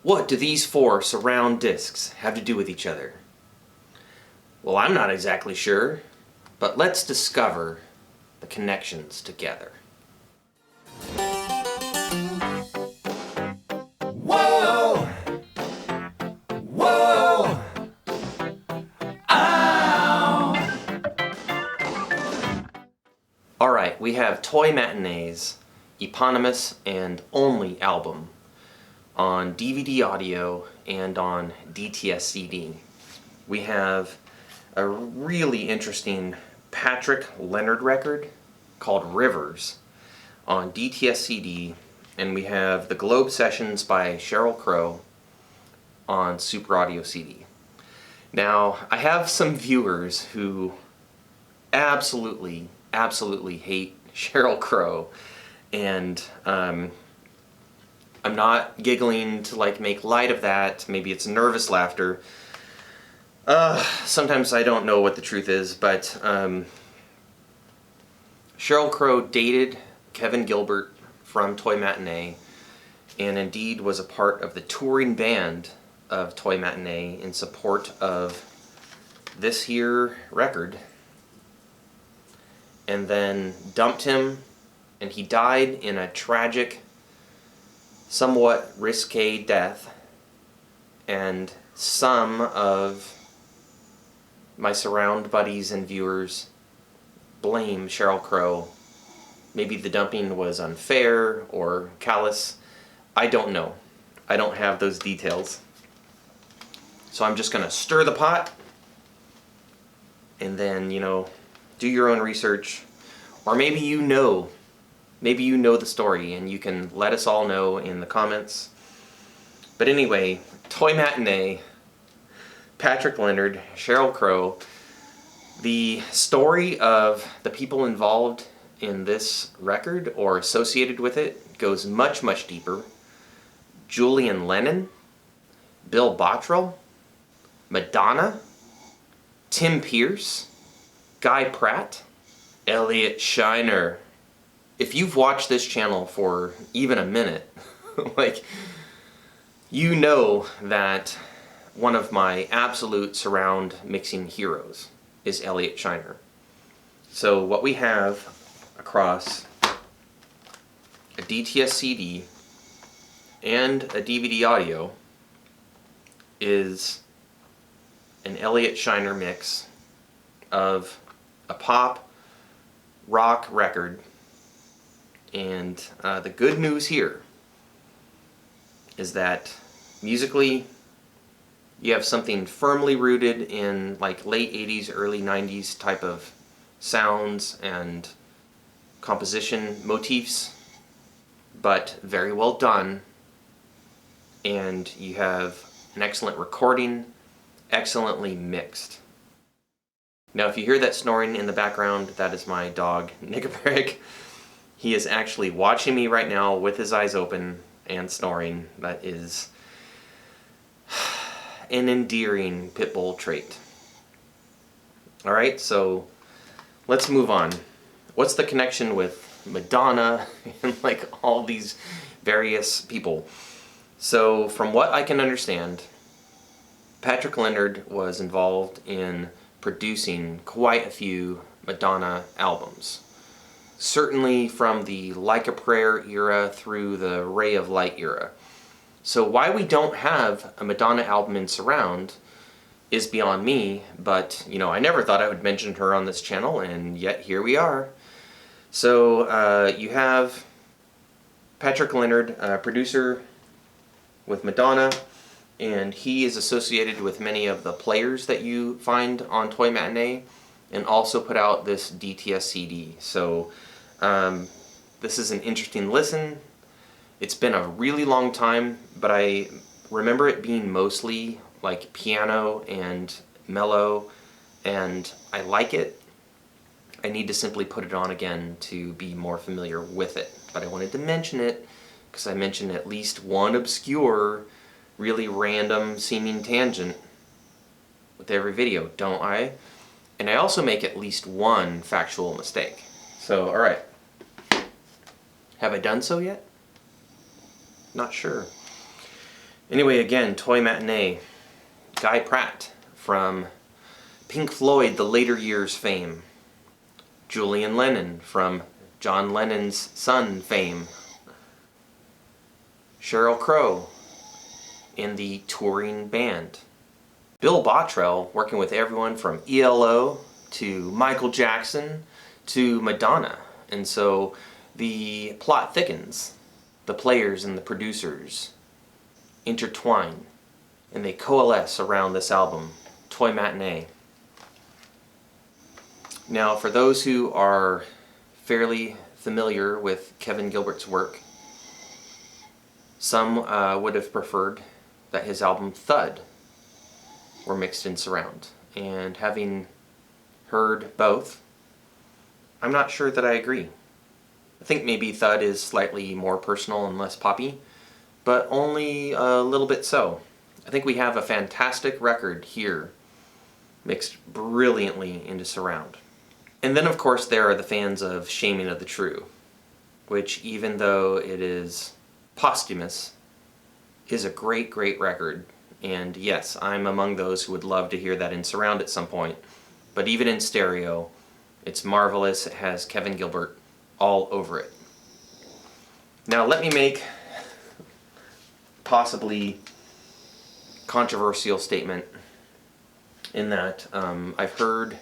What do these four surround discs have to do with each other? Well, I'm not exactly sure, but let's discover the connections together. Whoa! Whoa! Ow! Alright, we have Toy Matinee's eponymous and only album on DVD-Audio and on DTS CD. We have a really interesting Patrick Leonard record called Rivers on DTS CD, and we have the Globe Sessions by Sheryl Crow on Super Audio CD. Now, I have some viewers who absolutely hate Sheryl Crow, and I'm not giggling to like make light of that. Maybe it's nervous laughter. Sometimes I don't know what the truth is, but Sheryl Crow dated Kevin Gilbert from Toy Matinee, and indeed was a part of the touring band of Toy Matinee in support of this here record, and then dumped him, and he died in a tragic, somewhat risque death. And some of my surround buddies and viewers blame Sheryl Crow. Maybe the dumping was unfair or callous. I don't know. I don't have those details. So I'm just gonna stir the pot and then, you know, do your own research. Or maybe you know the story and you can let us all know in the comments. But anyway, Toy Matinee, Patrick Leonard, Sheryl Crow. The story of the people involved in this record or associated with it goes much deeper. Julian Lennon, Bill Bottrell, Madonna, Tim Pierce, Guy Pratt, Elliot Shiner. If you've watched this channel for even a minute, like, you know that one of my absolute surround mixing heroes is Elliot Shiner. So what we have across a DTS CD and a DVD-Audio is an Elliot Shiner mix of a pop rock record. And the good news here is that musically you have something firmly rooted in like late 80s, early 90s type of sounds and composition motifs, but very well done. And you have an excellent recording, excellently mixed. Now if you hear that snoring in the background, that is my dog, Nickelbrick. He is actually watching me right now with his eyes open and snoring. That is an endearing pit bull trait. Alright, so let's move on. What's the connection with Madonna and like all these various people? So from what I can understand, Patrick Leonard was involved in producing quite a few Madonna albums. Certainly from the Like a Prayer era through the Ray of Light era. So why we don't have a Madonna album in surround is beyond me, but you know, I never thought I would mention her on this channel, and yet here we are. So you have Patrick Leonard, producer with Madonna, and he is associated with many of the players that you find on Toy Matinee, and also put out this DTS CD. So this is an interesting listen. It's been a really long time, but I remember it being mostly like piano and mellow, and I like it. I need to simply put it on again to be more familiar with it. But I wanted to mention it because I mentioned at least one obscure, really random seeming tangent with every video, don't I? And I also make at least one factual mistake. So, alright. Have I done so yet? Not sure. Anyway, again, Toy Matinee, Guy Pratt from Pink Floyd, the later years fame. Julian Lennon from John Lennon's son fame. Sheryl Crow in the touring band. Bill Bottrell working with everyone from ELO to Michael Jackson to Madonna. And so the plot thickens. The players and the producers intertwine and they coalesce around this album, Toy Matinee. Now, for those who are fairly familiar with Kevin Gilbert's work, some would have preferred that his album Thud were mixed in surround. And having heard both, I'm not sure that I agree. I think maybe Thud is slightly more personal and less poppy, but only a little bit so. I think we have a fantastic record here, mixed brilliantly into surround. And then of course there are the fans of Shaming of the True, which even though it is posthumous, is a great, great record. And yes, I'm among those who would love to hear that in surround at some point. But even in stereo, it's marvelous. It has Kevin Gilbert all over it. Now let me make possibly controversial statement in that I've heard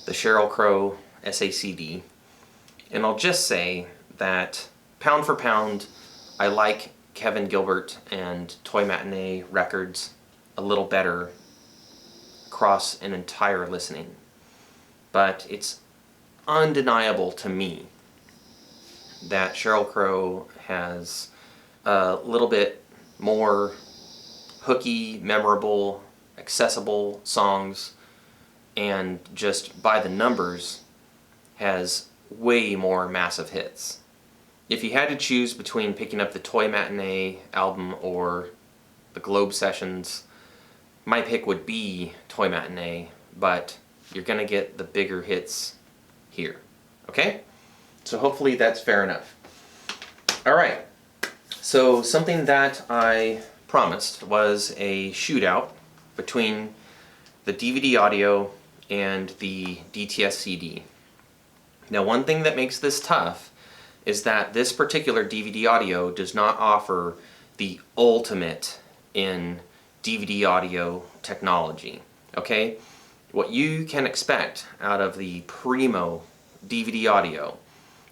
the Sheryl Crow SACD, and I'll just say that pound for pound, I like Kevin Gilbert and Toy Matinee records a little better across an entire listening. But it's undeniable to me that Sheryl Crow has a little bit more hooky, memorable, accessible songs, and just by the numbers has way more massive hits. If you had to choose between picking up the Toy Matinee album or the Globe Sessions, my pick would be Toy Matinee, but you're gonna get the bigger hits here. Okay? So hopefully that's fair enough. Alright, so something that I promised was a shootout between the DVD-Audio and the DTS CD. Now, one thing that makes this tough is that this particular DVD-Audio does not offer the ultimate in DVD-Audio technology, okay? What you can expect out of the Primo DVD-Audio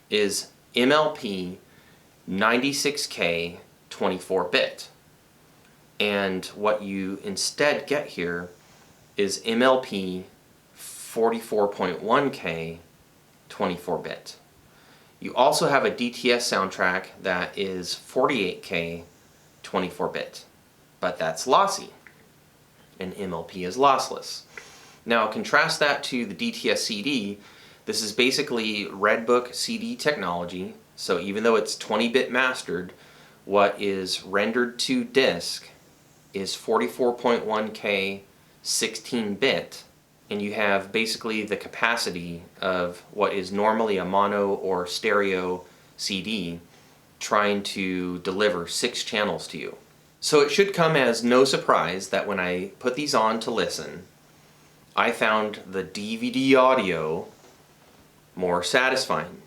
is MLP 96K 24-bit. And what you instead get here is MLP 44.1K 24-bit. You also have a DTS soundtrack that is 48K 24-bit, but that's lossy, and MLP is lossless. Now contrast that to the DTS CD. This is basically Redbook CD technology, so even though it's 20-bit mastered, what is rendered to disk is 44.1K 16-bit, and you have basically the capacity of what is normally a mono or stereo CD trying to deliver 6 channels to you. So it should come as no surprise that when I put these on to listen, I found the DVD-Audio more satisfying.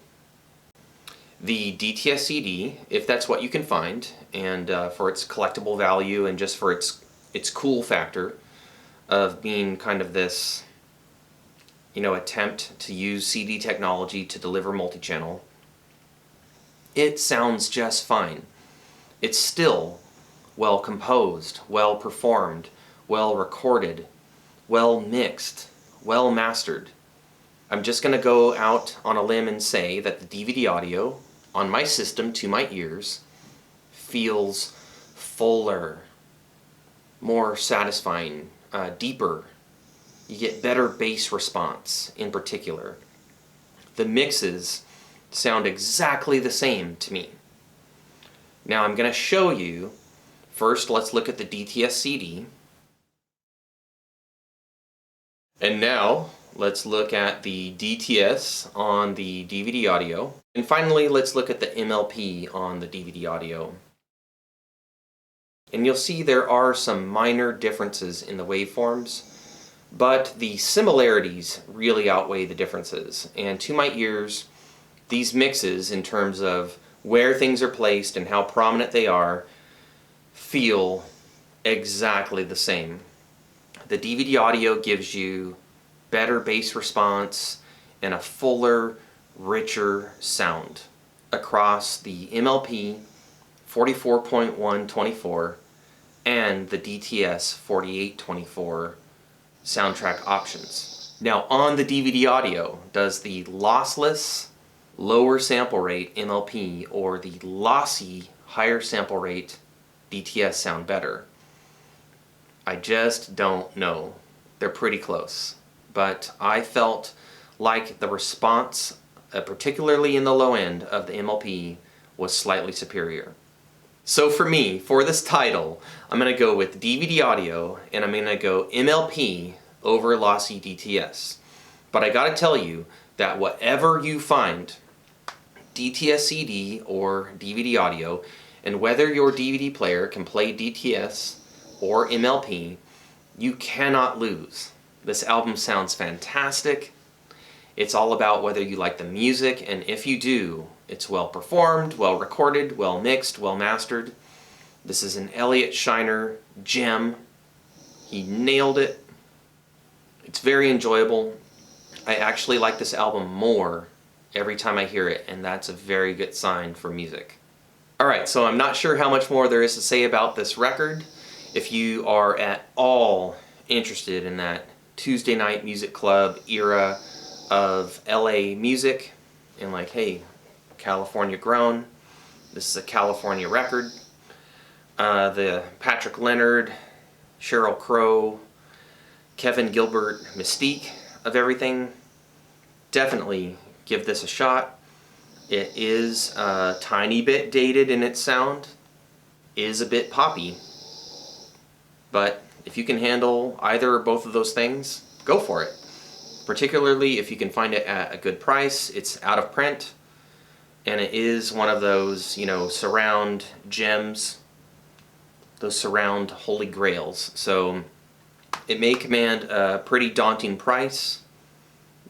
The DTS CD, if that's what you can find, and for its collectible value and just for its cool factor of being kind of this, you know, attempt to use CD technology to deliver multi-channel, it sounds just fine. It's still well composed, well performed, well recorded, well mixed, well mastered. I'm just going to go out on a limb and say that the DVD-Audio on my system to my ears feels fuller, more satisfying, deeper. You get better bass response in particular. The mixes sound exactly the same to me. Now I'm going to show you, first let's look at the DTS CD. And now let's look at the DTS on the DVD-Audio. And finally let's look at the MLP on the DVD-Audio. and you'll see there are some minor differences in the waveforms, but the similarities really outweigh the differences. And to my ears, these mixes, in terms of where things are placed and how prominent they are, feel exactly the same. The DVD audio gives you better bass response and a fuller, richer sound across the MLP 44.124 and the DTS 4824 soundtrack options. Now on the DVD audio, does the lossless lower sample rate MLP or the lossy higher sample rate DTS sound better? I just don't know. They're pretty close. But I felt like the response, particularly in the low end of the MLP, was slightly superior. So for me, for this title, I'm going to go with DVD audio, and I'm going to go MLP over lossy DTS. But I gotta tell you that whatever you find, DTS CD or DVD audio, and whether your DVD player can play DTS or MLP, you cannot lose. This album sounds fantastic. It's all about whether you like the music, and if you do, it's well performed, well recorded, well mixed, well mastered. This is an Elliot Shiner gem. He nailed it. It's very enjoyable. I actually like this album more every time I hear it, and that's a very good sign for music. Alright, so I'm not sure how much more there is to say about this record. If you are at all interested in that Tuesday night music club era of LA music, and like, hey, California grown, this is a California record, the Patrick Leonard, Sheryl Crow, Kevin Gilbert mystique of everything, definitely give this a shot. It is a tiny bit dated in its sound, is a bit poppy, but if you can handle either or both of those things, go for it. Particularly if you can find it at a good price. It's out of print, and it is one of those, you know, surround gems, those surround holy grails. So it may command a pretty daunting price,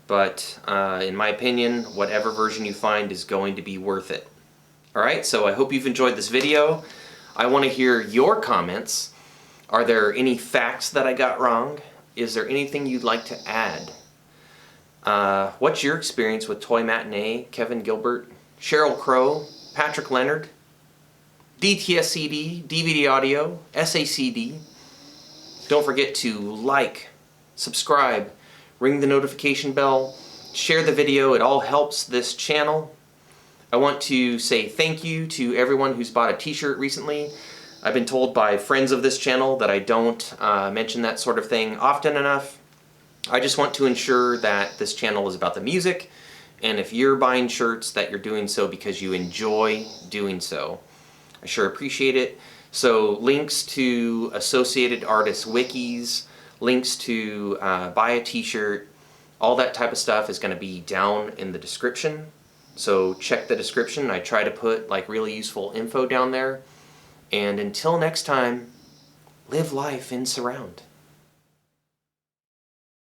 but in my opinion, whatever version you find is going to be worth it. Alright, so I hope you've enjoyed this video. I want to hear your comments. Are there any facts that I got wrong? Is there anything you'd like to add? What's your experience with Toy Matinee, Kevin Gilbert, Sheryl Crow, Patrick Leonard, DTS CD, DVD audio, SACD? Don't forget to like, subscribe, ring the notification bell, share the video. It all helps this channel. I want to say thank you to everyone who's bought a t-shirt recently. I've been told by friends of this channel that I don't mention that sort of thing often enough. I just want to ensure that this channel is about the music, and if you're buying shirts, that you're doing so because you enjoy doing so. I sure appreciate it. So links to associated artists wikis, links to buy a t-shirt, all that type of stuff is going to be down in the description. So check the description. I try to put like really useful info down there. And until next time, live life in surround.